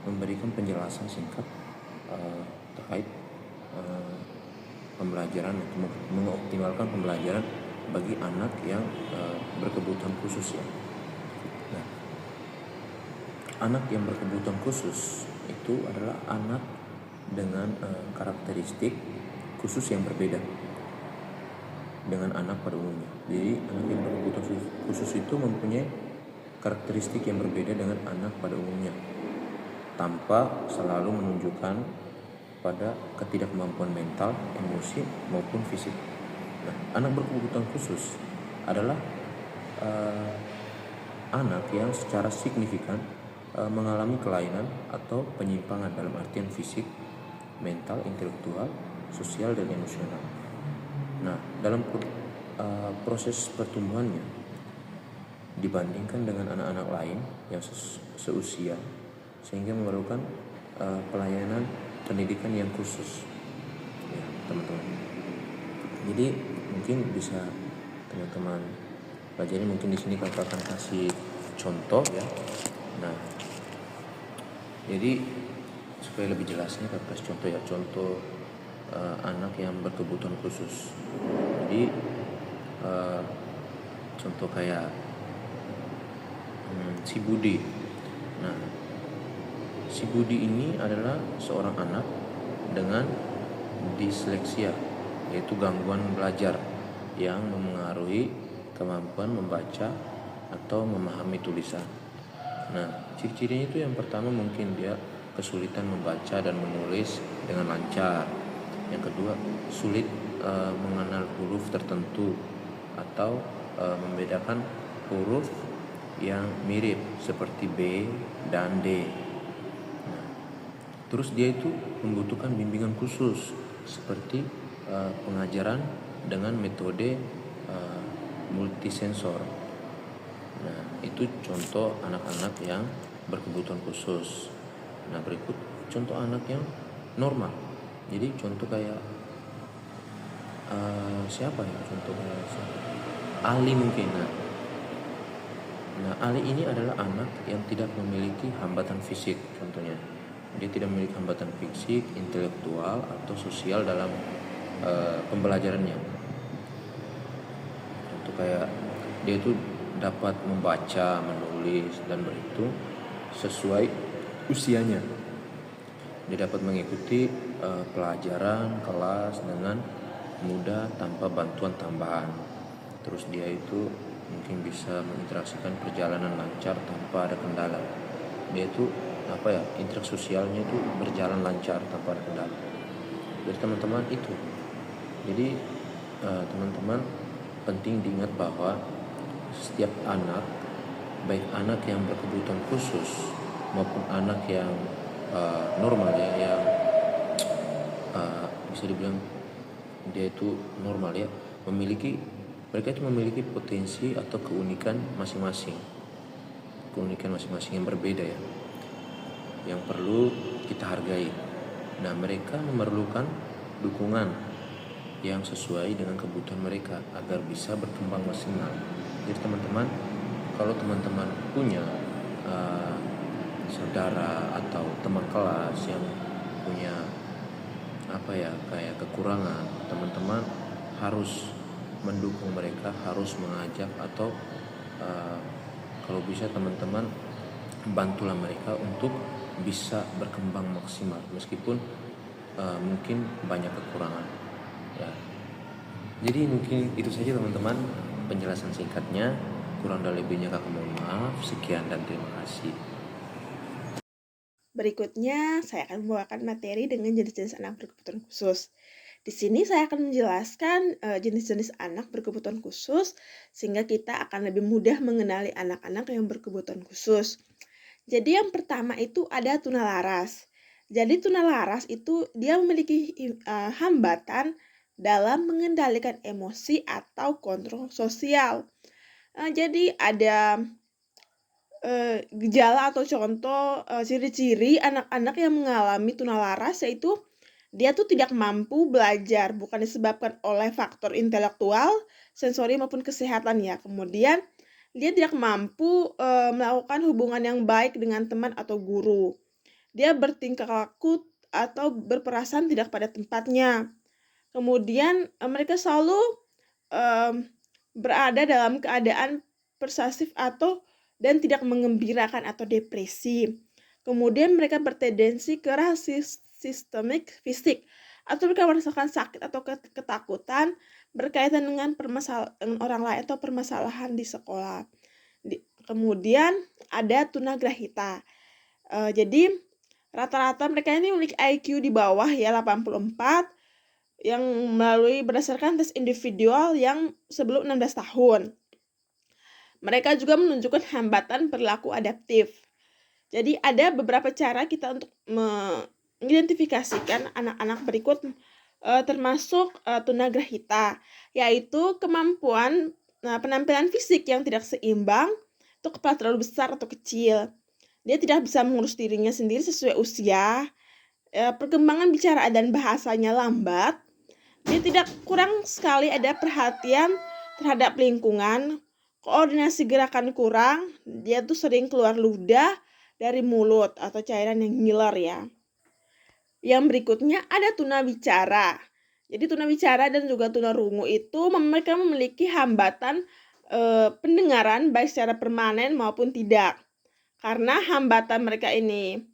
memberikan penjelasan singkat terkait pembelajaran untuk mengoptimalkan pembelajaran bagi anak yang berkebutuhan khusus ya. Nah, anak yang berkebutuhan khusus itu adalah anak dengan karakteristik khusus yang berbeda dengan anak pada umumnya. Jadi anak yang berkebutuhan khusus itu mempunyai karakteristik yang berbeda dengan anak pada umumnya, tanpa selalu menunjukkan pada ketidakmampuan mental, emosi maupun fisik. Nah, anak berkebutuhan khusus adalah anak yang secara signifikan mengalami kelainan atau penyimpangan dalam artian fisik, mental, intelektual, sosial, dan emosional. Nah, dalam proses pertumbuhannya dibandingkan dengan anak-anak lain yang seusia, sehingga memerlukan pelayanan pendidikan yang khusus ya teman-teman. Jadi mungkin bisa teman-teman pelajari, mungkin di sini kakak akan kasih contoh ya. Nah, jadi supaya lebih jelasnya kakak kasih contoh ya, contoh anak yang berkebutuhan khusus. Jadi contoh kayak si Budi. Nah, si Budi ini adalah seorang anak dengan disleksia, yaitu gangguan belajar yang memengaruhi kemampuan membaca atau memahami tulisan. Nah, ciri-cirinya itu yang pertama mungkin dia kesulitan membaca dan menulis dengan lancar. Yang kedua, sulit mengenal huruf tertentu atau membedakan huruf yang mirip seperti B dan D. Nah, terus dia itu membutuhkan bimbingan khusus seperti pengajaran dengan metode multisensor. Nah, itu contoh anak-anak yang berkebutuhan khusus. Nah, berikut contoh anak yang normal. Jadi contoh kayak siapa ya? Contoh kayak Ali mungkin. Nah, Ali ini adalah anak yang tidak memiliki hambatan fisik contohnya. Dia tidak memiliki hambatan fisik, intelektual, atau sosial dalam pembelajarannya. Contoh kayak dia itu dapat membaca, menulis, dan berhitung sesuai usianya. Dia dapat mengikuti pelajaran kelas dengan mudah tanpa bantuan tambahan. Terus dia itu mungkin bisa menginteraksikan perjalanan lancar tanpa ada kendala. Dia itu interaksi sosialnya itu berjalan lancar tanpa ada kendala. Jadi teman-teman itu. Jadi teman-teman penting diingat bahwa setiap anak, baik anak yang berkebutuhan khusus maupun anak yang normal ya, yang bisa dibilang dia itu normal ya, mereka itu memiliki potensi atau keunikan masing-masing yang berbeda ya, yang perlu kita hargai. Nah, mereka memerlukan dukungan yang sesuai dengan kebutuhan mereka agar bisa berkembang maksimal. Jadi teman-teman, kalau teman-teman punya saudara atau teman kelas yang punya kayak kekurangan, teman-teman harus mendukung mereka, harus mengajak atau kalau bisa teman-teman bantulah mereka untuk bisa berkembang maksimal meskipun mungkin banyak kekurangan ya. Jadi mungkin itu saja teman-teman penjelasan singkatnya, kurang dan lebihnya kakak mohon maaf. Sekian dan terima kasih. Berikutnya, saya akan membawakan materi dengan jenis-jenis anak berkebutuhan khusus. Di sini saya akan menjelaskan jenis-jenis anak berkebutuhan khusus sehingga kita akan lebih mudah mengenali anak-anak yang berkebutuhan khusus. Jadi yang pertama itu ada tunalaras. Jadi tunalaras itu dia memiliki hambatan dalam mengendalikan emosi atau kontrol sosial. Jadi ada gejala atau contoh ciri-ciri anak-anak yang mengalami tunalaras, yaitu dia tuh tidak mampu belajar bukan disebabkan oleh faktor intelektual, sensori maupun kesehatan ya. Kemudian dia tidak mampu melakukan hubungan yang baik dengan teman atau guru. dia bertingkah laku atau berperasaan tidak pada tempatnya. Kemudian mereka selalu mmm, berada dalam keadaan persesif dan tidak mengembirakan atau depresi. Kemudian mereka bertendensi ke sistemik fisik atau mereka merasakan sakit atau ketakutan berkaitan dengan dengan orang lain atau permasalahan di sekolah. Kemudian ada tunagrahita. Jadi rata-rata mereka ini memiliki IQ di bawah ya 84 yang berdasarkan tes individual yang sebelum 16 tahun. Mereka juga menunjukkan hambatan perilaku adaptif. Jadi ada beberapa cara kita untuk mengidentifikasikan anak-anak berikut termasuk tunagrahita, yaitu kemampuan penampilan fisik yang tidak seimbang, itu kepala terlalu besar atau kecil. Dia tidak bisa mengurus dirinya sendiri sesuai usia, perkembangan bicara dan bahasanya lambat, dia tidak kurang sekali ada perhatian terhadap lingkungan, koordinasi gerakan kurang, dia tuh sering keluar ludah dari mulut atau cairan yang ngiler ya. Yang berikutnya ada tunawicara. Jadi tunawicara dan juga tunarungu itu mereka memiliki hambatan pendengaran baik secara permanen maupun tidak. Karena hambatan mereka ini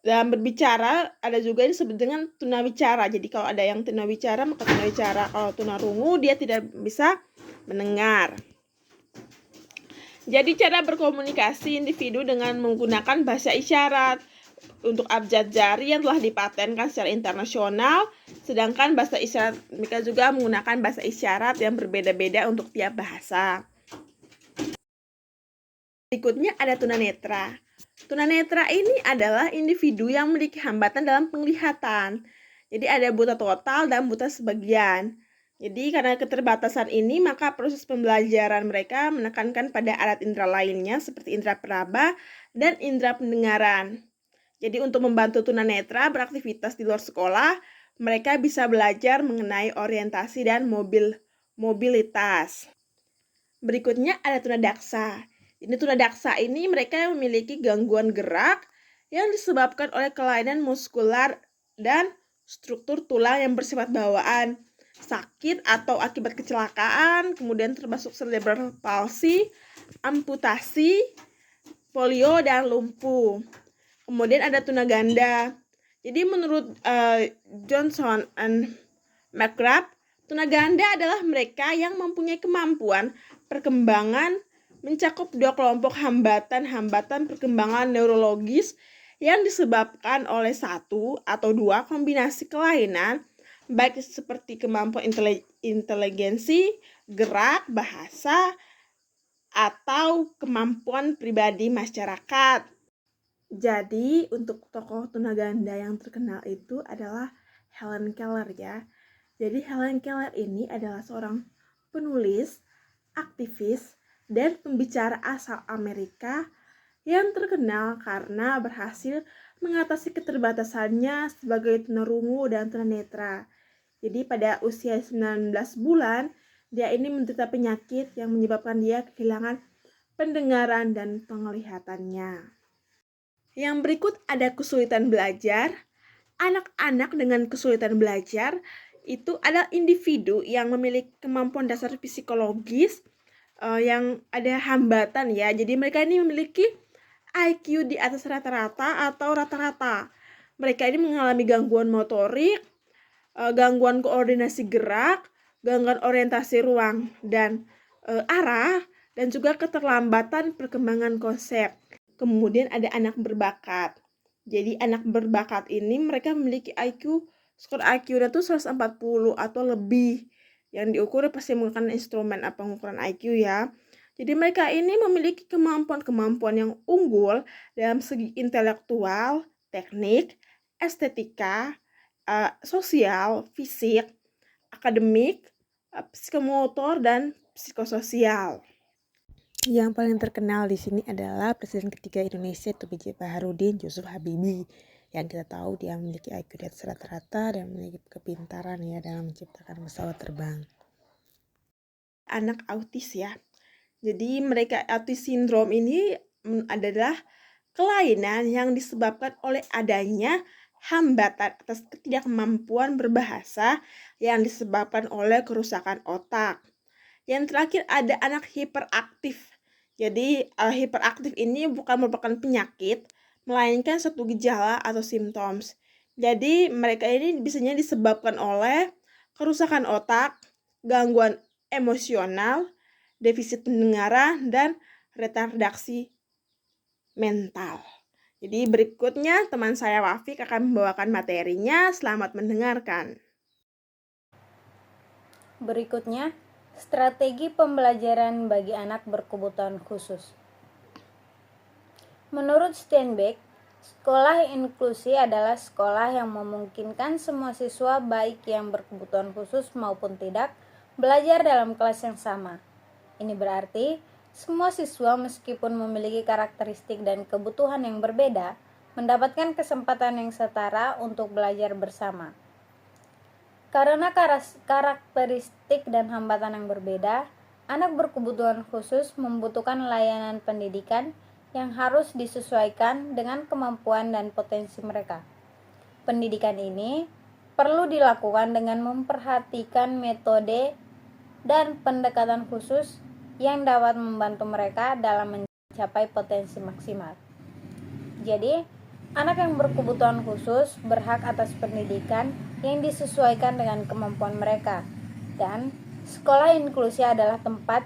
dalam berbicara ada juga yang disebut dengan tunawicara. Jadi kalau ada yang tunawicara maka tunawicara. Kalau tunarungu dia tidak bisa mendengar. Jadi cara berkomunikasi individu dengan menggunakan bahasa isyarat untuk abjad jari yang telah dipatenkan secara internasional, sedangkan bahasa isyarat mereka juga menggunakan bahasa isyarat yang berbeda-beda untuk tiap bahasa. Berikutnya ada tunanetra. Tunanetra ini adalah individu yang memiliki hambatan dalam penglihatan. Jadi ada buta total dan buta sebagian. Jadi karena keterbatasan ini maka proses pembelajaran mereka menekankan pada alat indera lainnya seperti indera peraba dan indera pendengaran. Jadi untuk membantu tunanetra beraktivitas di luar sekolah, mereka bisa belajar mengenai orientasi dan mobilitas. Berikutnya ada tunadaksa. Ini tunadaksa ini mereka memiliki gangguan gerak yang disebabkan oleh kelainan muskular dan struktur tulang yang bersifat bawaan, sakit atau akibat kecelakaan, kemudian termasuk cerebral palsy, amputasi, polio, dan lumpuh. Kemudian ada tunaganda. Jadi menurut Johnson and McGrath, tunaganda adalah mereka yang mempunyai kemampuan perkembangan mencakup dua kelompok hambatan perkembangan neurologis yang disebabkan oleh satu atau dua kombinasi kelainan, baik seperti kemampuan inteligensi, gerak, bahasa, atau kemampuan pribadi masyarakat. Jadi untuk tokoh tunaganda yang terkenal itu adalah Helen Keller ya. Jadi Helen Keller ini adalah seorang penulis, aktivis, dan pembicara asal Amerika yang terkenal karena berhasil mengatasi keterbatasannya sebagai tunarungu dan tunanetra. Jadi pada usia 19 bulan, dia ini menderita penyakit yang menyebabkan dia kehilangan pendengaran dan penglihatannya. Yang berikut ada kesulitan belajar. Anak-anak dengan kesulitan belajar itu adalah individu yang memiliki kemampuan dasar psikologis yang ada hambatan ya. Jadi mereka ini memiliki IQ di atas rata-rata atau rata-rata. Mereka ini mengalami gangguan motorik, gangguan koordinasi gerak, gangguan orientasi ruang dan arah, dan juga keterlambatan perkembangan konsep. Kemudian ada anak berbakat. Jadi anak berbakat ini mereka memiliki skor IQ-nya tuh 140 atau lebih. Yang diukur pasti menggunakan instrumen pengukuran IQ ya. Jadi mereka ini memiliki kemampuan-kemampuan yang unggul dalam segi intelektual, teknik, estetika, sosial, fisik, akademik, psikomotor, dan psikososial. Yang paling terkenal di sini adalah Presiden ketiga Indonesia itu B.J. Baharudin Yusuf Habibie. Yang kita tahu dia memiliki IQ di atas rata-rata dan memiliki kepintaran ya dalam menciptakan pesawat terbang. Anak autis ya. Jadi mereka autis sindrom ini adalah kelainan yang disebabkan oleh adanya hambatan atas ketidakmampuan berbahasa yang disebabkan oleh kerusakan otak. Yang terakhir ada anak hiperaktif. Jadi, hiperaktif ini bukan merupakan penyakit, melainkan suatu gejala atau simptoms. Jadi, mereka ini biasanya disebabkan oleh kerusakan otak, gangguan emosional, defisit pendengaran, dan retardasi mental. Jadi berikutnya teman saya Wafik akan membawakan materinya. Selamat mendengarkan. Berikutnya, strategi pembelajaran bagi anak berkebutuhan khusus. Menurut Steinbeck, sekolah inklusi adalah sekolah yang memungkinkan semua siswa baik yang berkebutuhan khusus maupun tidak belajar dalam kelas yang sama. Ini berarti semua siswa meskipun memiliki karakteristik dan kebutuhan yang berbeda, mendapatkan kesempatan yang setara untuk belajar bersama. Karena karakteristik dan hambatan yang berbeda, anak berkebutuhan khusus membutuhkan layanan pendidikan yang harus disesuaikan dengan kemampuan dan potensi mereka. Pendidikan ini perlu dilakukan dengan memperhatikan metode dan pendekatan khusus yang dapat membantu mereka dalam mencapai potensi maksimal. Jadi, anak yang berkebutuhan khusus berhak atas pendidikan yang disesuaikan dengan kemampuan mereka, dan sekolah inklusi adalah tempat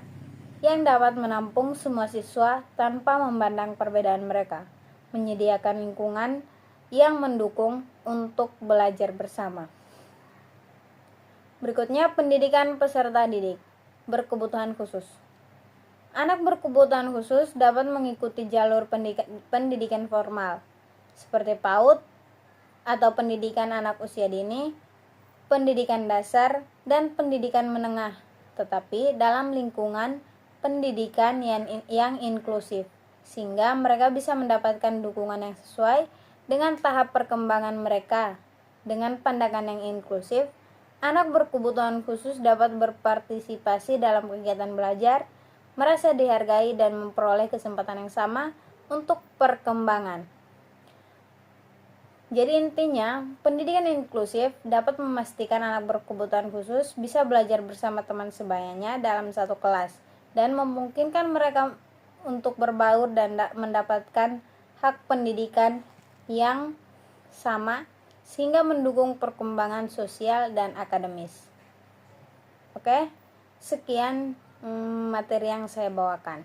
yang dapat menampung semua siswa tanpa memandang perbedaan mereka, menyediakan lingkungan yang mendukung untuk belajar bersama. Berikutnya, pendidikan peserta didik berkebutuhan khusus. Anak berkebutuhan khusus dapat mengikuti jalur pendidikan formal, seperti PAUD atau pendidikan anak usia dini, pendidikan dasar, dan pendidikan menengah, tetapi dalam lingkungan pendidikan yang inklusif, sehingga mereka bisa mendapatkan dukungan yang sesuai dengan tahap perkembangan mereka. Dengan pandangan yang inklusif, anak berkebutuhan khusus dapat berpartisipasi dalam kegiatan belajar, merasa dihargai, dan memperoleh kesempatan yang sama untuk perkembangan. Jadi intinya, pendidikan inklusif dapat memastikan anak berkebutuhan khusus bisa belajar bersama teman sebayanya dalam satu kelas, dan memungkinkan mereka untuk berbaur dan mendapatkan hak pendidikan yang sama, sehingga mendukung perkembangan sosial dan akademis. Oke, sekian materi yang saya bawakan.